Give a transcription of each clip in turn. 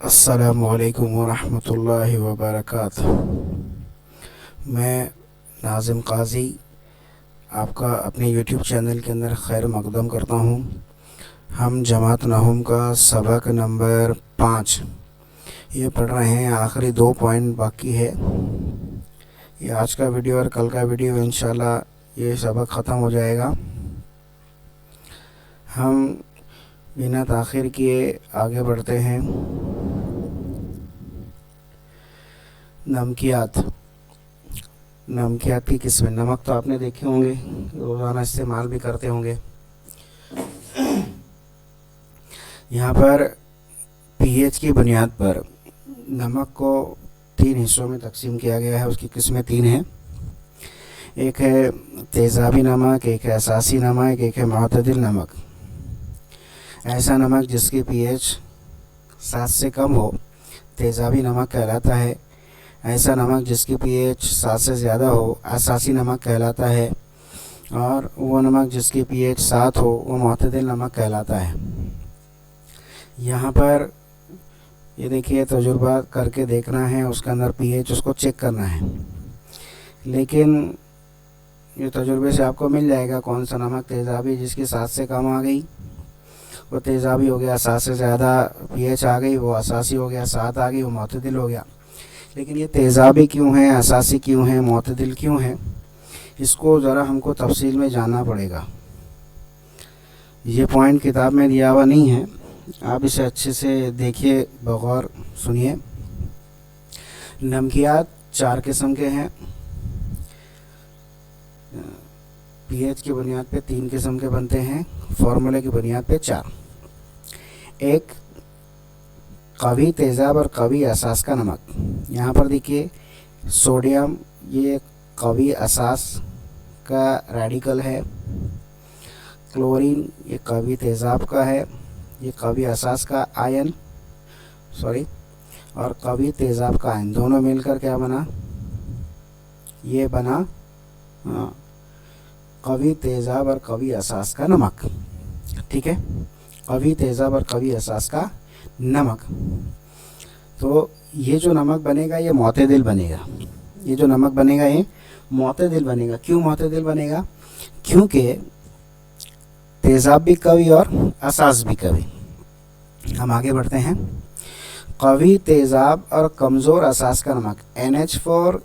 अस्सलामुअलैकुम वरहमतुल्लाहि वबरकातुहू। मैं नाज़िम काज़ी आपका अपने यूट्यूब चैनल के अंदर खैर मक़दम करता हूँ। हम जमात नहूम का सबक नंबर 5 ये पढ़ रहे हैं। आखिरी 2 पॉइंट बाकी है। ये आज का वीडियो और कल का वीडियो इंशाल्लाह ये सबक ख़त्म हो जाएगा। हम बिना ताख़ीर किए आगे बढ़ते हैं। नमकियात की किस्में। नमक तो आपने देखे होंगे, रोज़ाना इस्तेमाल भी करते होंगे। यहाँ पर पीएच की बुनियाद पर नमक को 3 हिस्सों में तकसीम किया गया है। उसकी किस्में 3 हैं। एक है तेज़ाबी नमक, एक है असासी नमक, एक है मुअतदिल नमक। ऐसा नमक जिसकी पीएच 7 से कम हो तेज़ाबी नमक कहलाता है। ऐसा नमक जिसकी पीएच 7 से ज़्यादा हो असासी नमक कहलाता है। और वो नमक जिसकी पीएच 7 हो वो मुअतदिल नमक कहलाता है। यहाँ पर ये देखिए, तजुर्बा करके देखना है, उसके अंदर पीएच उसको चेक करना है। लेकिन ये तजुर्बे से आपको मिल जाएगा कौन सा नमक तेज़ाबी जिसकी 7 से कम आ गई वो तेज़ाबी हो गया, 7 से ज़्यादा पीएच आ गई वो असासी हो गया, 7 आ गई वो मुअतदिल हो गया। लेकिन ये तेज़ाबी क्यों है, असासी क्यों है, मुअतदिल क्यों है, इसको ज़रा हमको तफसील में जानना पड़ेगा। ये पॉइंट किताब में दिया हुआ नहीं है, आप इसे अच्छे से देखिए, बगौर सुनिए। नमकियात 4 किस्म के हैं। पीएच की बुनियाद पे 3 किस्म के बनते हैं, फार्मूले की बुनियाद पे 4। एक कवी तेज़ाब और कवी असास का नमक। यहाँ पर देखिए, सोडियम ये कवी असास का रेडिकल है, क्लोरीन ये कवी तेज़ाब का है, ये कवी असास का आयन और कवी तेज़ाब का आयन दोनों मिलकर क्या बना, ये बना कवी तेज़ाब और कवी असास का नमक। ठीक है, कवी तेज़ाब और कवी असास का नमक। तो ये जो नमक बनेगा ये मुअतदिल बनेगा। ये जो नमक बनेगा ये मुअतदिल बनेगा। क्यों मुअतदिल बनेगा? क्योंकि तेज़ाब भी कवी और असास भी कवी। हम आगे बढ़ते हैं। कवी तेज़ाब और कमज़ोर असास का नमक NH4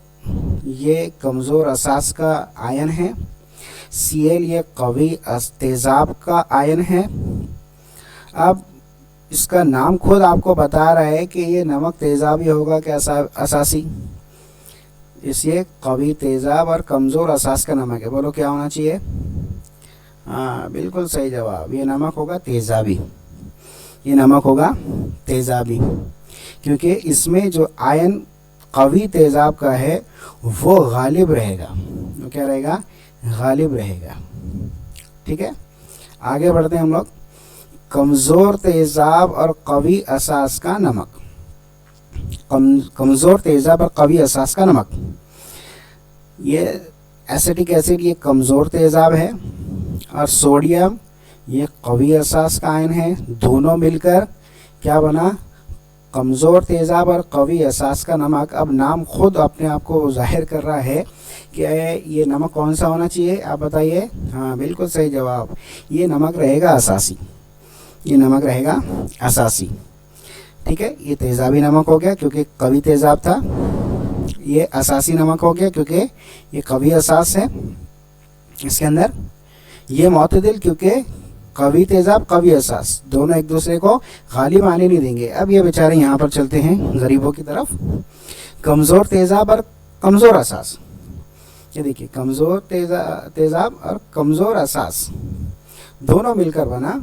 ये कमज़ोर असास का आयन है। Cl ये कवी तेज़ाब का आयन है। अब इसका नाम खुद आपको बता रहा है कि ये नमक तेज़ाबी होगा कि असासी, इसलिए कवी तेज़ाब और कमज़ोर असास का नमक है। बोलो क्या होना चाहिए? हाँ, बिल्कुल सही जवाब। ये नमक होगा तेज़ाबी। ये नमक होगा तेज़ाबी क्योंकि इसमें जो आयन कवी तेज़ाब का है वो गालिब रहेगा। वो क्या रहेगा? गालिब रहेगा। ठीक है, आगे बढ़ते हैं हम लोग। कमज़ोर तेज़ाब और कवी असास का नमक। कमज़ोर तेज़ाब और कवी असास का नमक, ये एसिटिक एसिड ये कमज़ोर तेज़ाब है और सोडियम ये कवी असास का आयन है। दोनों मिलकर क्या बना? कमज़ोर तेज़ाब और कवी असास का नमक। अब नाम खुद अपने आप को जाहिर कर रहा है कि ये नमक कौन सा होना चाहिए, आप बताइए। हाँ, बिल्कुल सही जवाब। ये नमक रहेगा असासी। ये नमक रहेगा असासी। ठीक है, ये तेज़ाबी नमक हो गया क्योंकि कवी तेज़ाब था। ये असासी नमक हो गया क्योंकि ये कवी असास है इसके अंदर। ये मुअतदिल क्योंकि कवी तेज़ाब कवी असास दोनों एक दूसरे को गालिब आने नहीं देंगे। अब ये बेचारे यहाँ पर चलते हैं गरीबों की तरफ। कमज़ोर तेज़ाब और कमज़ोर असास। ये देखिए, कमज़ोर तेज़ाब और कमज़ोर असास दोनों मिलकर बना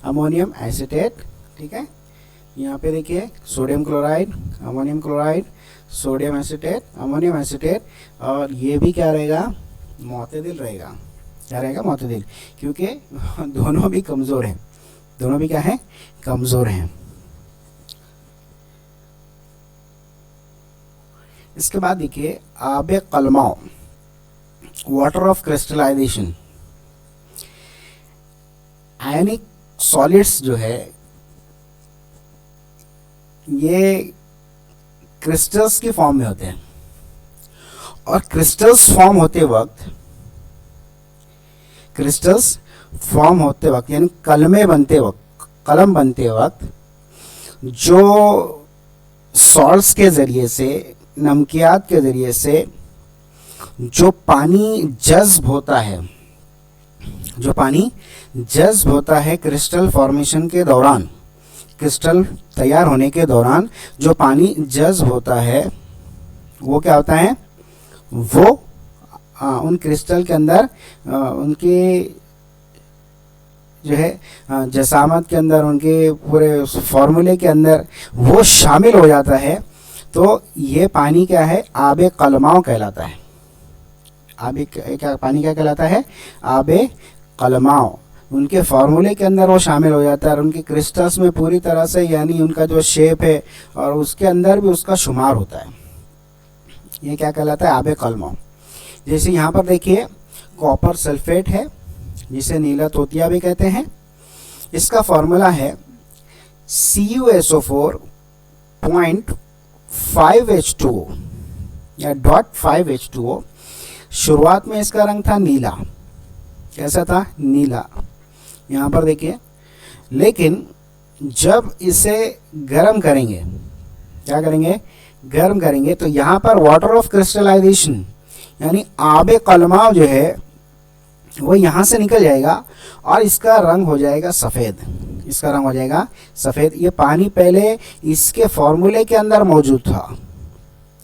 अमोनियम एसीटेट। ठीक है, यहाँ पे देखिए sodium chloride, ammonium chloride, sodium acetate, ammonium acetate. और ये भी क्या रहेगा? मुअतदिल रहेगा। क्या रहेगा? मुअतदिल, क्योंकि दोनों भी कमज़ोर हैं। दोनों भी क्या है? कमज़ोर हैं। इसके बाद देखिए आबे कलमाओ, वाटर ऑफ क्रिस्टलाइजेशन। आयनिक सॉलिड्स जो है ये क्रिस्टल्स की फॉर्म में होते हैं, और क्रिस्टल्स फॉर्म होते वक्त, क्रिस्टल्स फॉर्म होते वक्त यानी कलमे बनते वक्त, कलम बनते वक्त जो सॉल्ट्स के ज़रिए से, नमकियात के ज़रिए से जो पानी जज्ब होता है, जो पानी जज्ब होता है क्रिस्टल फॉर्मेशन के दौरान, क्रिस्टल तैयार होने के दौरान जो पानी जज्ब होता है वो क्या होता है, वो उन क्रिस्टल के अंदर उनके जो है जसामत के अंदर, उनके पूरे फॉर्मूले के अंदर वो शामिल हो जाता है। तो ये पानी क्या है, आबे कलमाओ कहलाता है। आबे क्या, पानी क्या कहलाता है, आबे कलमाओ। उनके फार्मूले के अंदर वो शामिल हो जाता है और उनके क्रिस्टल्स में पूरी तरह से, यानी उनका जो शेप है और उसके अंदर भी उसका शुमार होता है। ये क्या कहलाता है, आबे कलमाओ। जैसे यहाँ पर देखिए कॉपर सल्फेट है, जिसे नीला तोतिया भी कहते हैं। इसका फॉर्मूला है CuSO4.5H2O या .5H2O। शुरुआत में इसका रंग था नीला, कैसा था, नीला, यहाँ पर देखिए। लेकिन जब इसे गर्म करेंगे, क्या करेंगे, गर्म करेंगे, तो यहाँ पर वाटर ऑफ क्रिस्टलाइजेशन यानी आबे कलमाओ जो है वो यहाँ से निकल जाएगा और इसका रंग हो जाएगा सफ़ेद, इसका रंग हो जाएगा सफ़ेद। ये पानी पहले इसके फॉर्मूले के अंदर मौजूद था,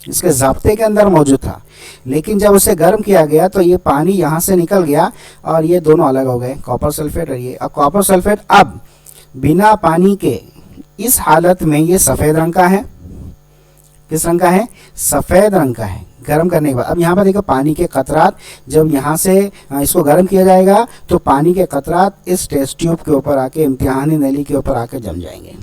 इसके ज़ाब्ते के अंदर मौजूद था, लेकिन जब उसे गर्म किया गया तो ये पानी यहाँ से निकल गया और ये दोनों अलग हो गए, कॉपर सल्फेट और ये। अब कॉपर सल्फेट अब बिना पानी के इस हालत में ये सफ़ेद रंग का है। किस रंग का है, सफ़ेद रंग का है, गर्म करने के बाद। अब यहाँ पर देखो पानी के कतरात, जब यहाँ से इसको गर्म किया जाएगा तो पानी के कतरात इस टेस्ट ट्यूब के ऊपर आके, इम्तिहानी नली के ऊपर आके जम जाएंगे।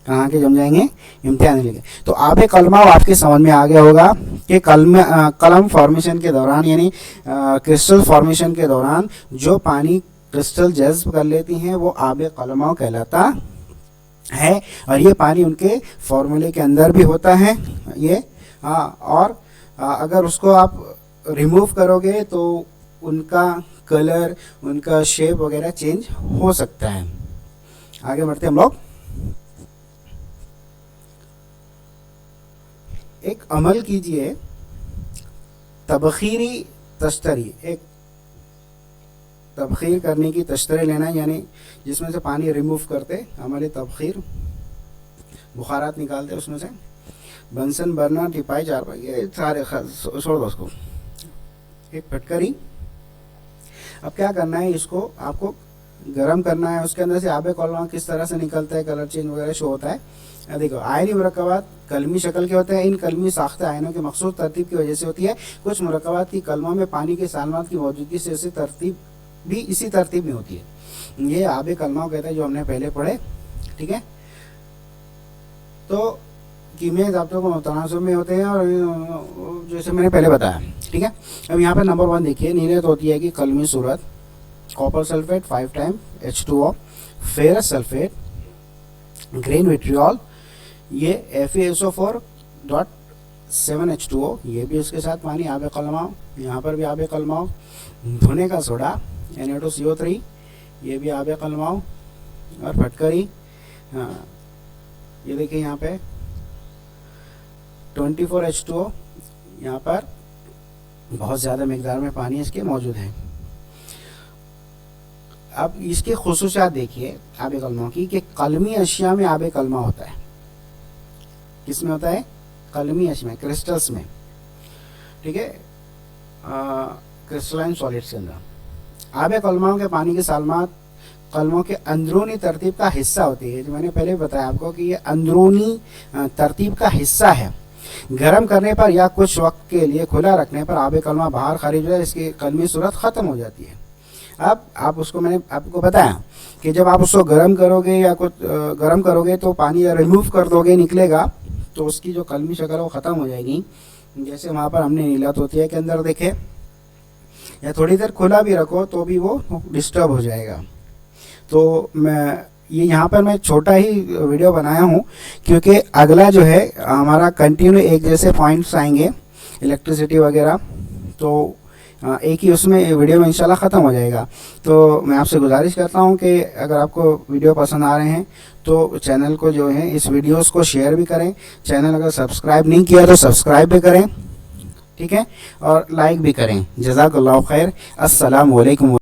कहाँ के जम जाएंगे, इम्तिहानी नली के। तो आबे कलमाओ आपके समझ में आ गया होगा कि कलम फॉर्मेशन के दौरान यानी क्रिस्टल फॉर्मेशन के दौरान जो पानी क्रिस्टल जज्ब कर लेती हैं वो आबे कलमाओ कहलाता है। और ये पानी उनके फॉर्मूले के अंदर भी होता है ये। और अगर उसको आप रिमूव करोगे तो उनका कलर, उनका शेप वगैरह चेंज हो सकता है। आगे बढ़ते हम लोग। एक अमल कीजिए, तबखीरी तश्तरी, एक तबखीर करने की तश्तरी लेना, यानी जिसमें से पानी रिमूव करते, अमल तबखीर, बुखारात निकालते उसमें से। बंसन बर्नर, टिपाई, चारपाई, ये सारे छोड़ दो उसको। एक फटकरी। अब क्या करना है, इसको आपको गर्म करना है। उसके अंदर से आबे कलमा किस तरह से निकलता है, कलर चेंज वगैरह शो होता है। देखो आयनी मुरक्कबात कलमी शक्ल के होते हैं। इन कलमी साख्ता आयनों के मखसूस तरतीब की वजह से होती है। कुछ मुरक्कबात की कलमा में पानी के सालमात की मौजूदगी से इसी तरतीब में होती है। ये आबे कलमा कहते हैं, जो हमने पहले पढ़े। ठीक है, तो कीमियाई ज़ाब्तों को तनासुब में होते हैं और जैसे मैंने पहले बताया। ठीक है, अब यहाँ पे नंबर 1 देखिए, नीयत होती है कि कलमी सूरत, copper sulphate 5 time H2O, ferrous sulphate, green vitriol, ये FeSO4.7H2O, ये भी उसके साथ पानी, आबे कलमाओ, यहाँ पर भी आबे कलमाओ। धोने का सोडा Na2CO3, ये भी आबे कलमाओ। और फटकरी, ये देखिए यहाँ पे 24H2O, यहाँ पर बहुत ज़्यादा मिकदार में पानी इसके मौजूद है। अब इसके खुसूसियात देखिए आबे कलमा की, कि कलमी अशिया में आबे कलमा होता है। किसमें होता है, कलमी अशिया में, क्रिस्टल्स में। ठीक है, क्रिस्टलाइन सॉलिड्स के अंदर आबे कलमाओं के पानी के सालमात कलमों के अंदरूनी तरतीब का हिस्सा होती है। जो मैंने पहले बताया आपको कि ये अंदरूनी तरतीब का हिस्सा है। गर्म करने पर या कुछ वक्त के लिए खुला रखने पर आबे कलमा बाहर खारिज हो जाए, इसकी कलमी सूरत ख़त्म हो जाती है। अब आप उसको, मैंने आपको बताया कि जब आप उसको गर्म करोगे या कुछ गर्म करोगे तो पानी रिमूव कर दोगे, निकलेगा, तो उसकी जो कलमी शक्ल है वो ख़त्म हो जाएगी। जैसे वहाँ पर हमने नीला तोतिया के अंदर देखे, या थोड़ी देर खुला भी रखो तो भी वो डिस्टर्ब हो जाएगा। तो मैं ये यहाँ पर मैं छोटा ही वीडियो बनाया हूँ, क्योंकि अगला जो है हमारा कंटिन्यू एक जैसे पॉइंट्स आएंगे इलेक्ट्रिसिटी वगैरह, तो एक ही उसमें वीडियो में इंशाल्लाह ख़त्म हो जाएगा। तो मैं आपसे गुजारिश करता हूँ कि अगर आपको वीडियो पसंद आ रहे हैं तो चैनल को जो है इस वीडियोस को शेयर भी करें, चैनल अगर सब्सक्राइब नहीं किया तो सब्सक्राइब भी करें, ठीक है, और लाइक भी करें। जज़ाकल्लाहु खैर। अस्सलामु अलैकुम।